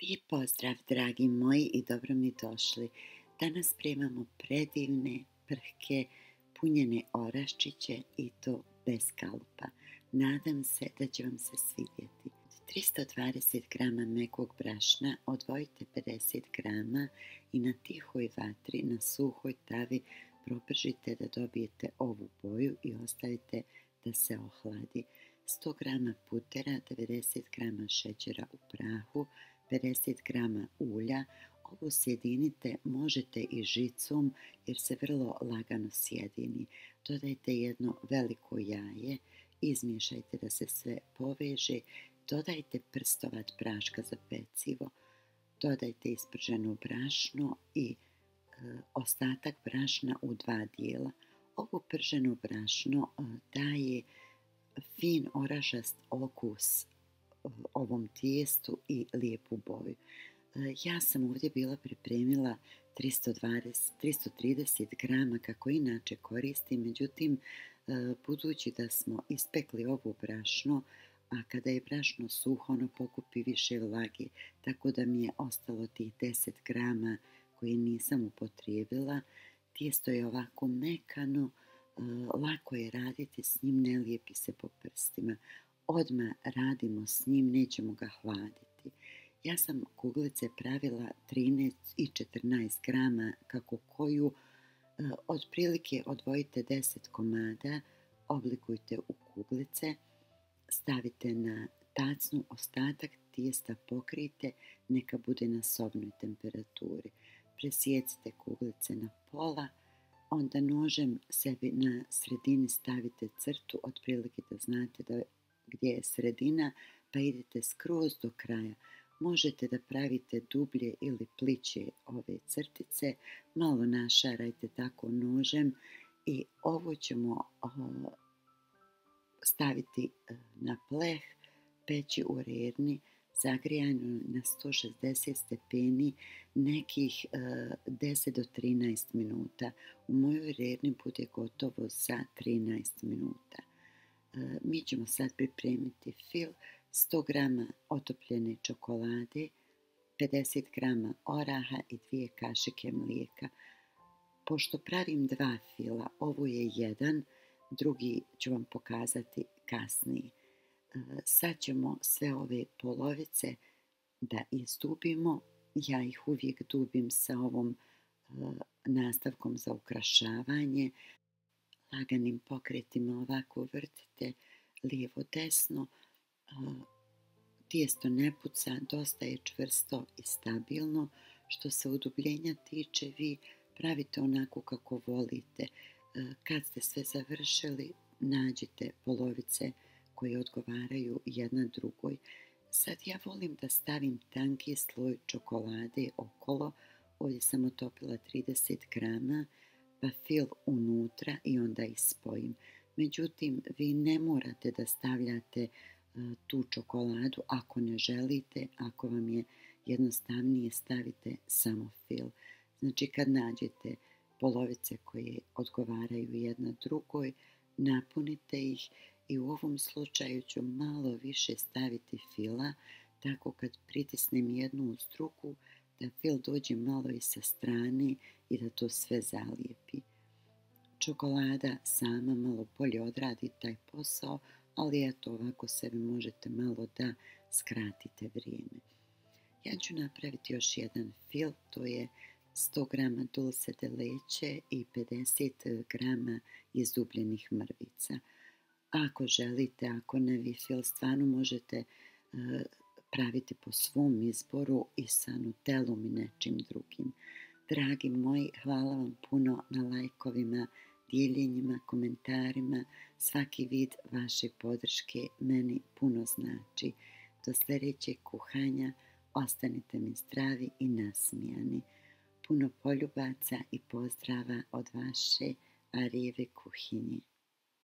Lijep pozdrav, dragi moji, i dobro mi došli. Danas spremamo predivne, prhke, punjene oraščiće i to bez kalupa. Nadam se da će vam se svidjeti. Od 320 grama mekog brašna odvojite 50 grama i na tihoj vatri, na suhoj tavi propržite da dobijete ovu boju i ostavite da se ohladi. 100 grama putera, 90 grama šećera u prahu, 50 grama ulja. Ovo sjedinite, možete i žicom jer se vrlo lagano sjedini. Dodajte jedno veliko jaje, izmiješajte da se sve poveže, dodajte prstovat praška za pecivo, dodajte isprženo brašno i ostatak brašna u 2 dijela. Ovo prženo brašno daje fin orašast okus ovom tijestu i lijepu boju. Ja sam ovdje bila pripremila 330 grama kako inače koristim, međutim budući da smo ispekli ovo brašno, a kada je brašno suho ono pokupi više vlage, tako da mi je ostalo tih 10 grama koje nisam upotrijebila. Tijesto je ovako mekano, lako je raditi s njim, ne lijepi se po prstima. Odmah radimo s njim, nećemo ga hladiti. Ja sam kuglice pravila 13 i 14 grama kako koju. Otprilike odvojite 10 komada, oblikujte u kuglice, stavite na tacnu, ostatak tijesta pokrijte, neka bude na sobnoj temperaturi. Presijecite kuglice na pola, onda nožem sebi na sredini stavite crtu, otprilike da znate gdje je sredina, pa idete skroz do kraja. Možete da pravite dublje ili pliće ove crtice, malo našarajte tako nožem i ovo ćemo staviti na pleh, peći u rerni, zagrijanu na 160 stepeni nekih 10 do 13 minuta. U mojoj rerni bude gotovo za 13 minuta. Mi ćemo sad pripremiti fil, 100 grama otopljene čokolade, 50 grama oraha i 2 kašike mlijeka. Pošto pravim 2 fila, ovo je jedan, drugi ću vam pokazati kasnije. Sad ćemo sve ove polovice da izdubimo. Ja ih uvijek dubim sa ovom nastavkom za ukrašavanje. Laganim pokretima ovako vrtite lijevo desno. Tijesto ne puca, dosta je čvrsto i stabilno. Što se udubljenja tiče, vi pravite onako kako volite. Kad ste sve završili, nađite polovice koje odgovaraju jedna drugoj. Sad ja volim da stavim tanki sloj čokolade okolo. Ovdje sam otopila 30 grama, pa fil unutra i onda ispojim. Međutim, vi ne morate da stavljate tu čokoladu ako ne želite. Ako vam je jednostavnije, stavite samo fil. Znači kad nađete polovice koje odgovaraju jedna drugoj, napunite ih i u ovom slučaju ću malo više staviti fila, tako kad pritisnem jednu uz drugu, da fil dođe malo i sa strane i da to sve zalijepi. Čokolada sama malo bolje odradi taj posao, ali eto ovako sebi možete malo da skratite vrijeme. Ja ću napraviti još jedan fil, to je 100 grama dulce de leche i 50 grama izdubljenih mrvica. Ako želite, ako ne, vi fil stvarno možete praviti po svom izboru i sa nutelom i nečim drugim. Dragi moji, hvala vam puno na lajkovima, dijeljenjima, komentarima. Svaki vid vaše podrške meni puno znači. Do sljedećeg kuhanja ostanite mi zdravi i nasmijani. Puno poljubaca i pozdrava od vaše Arijeve kuhinje.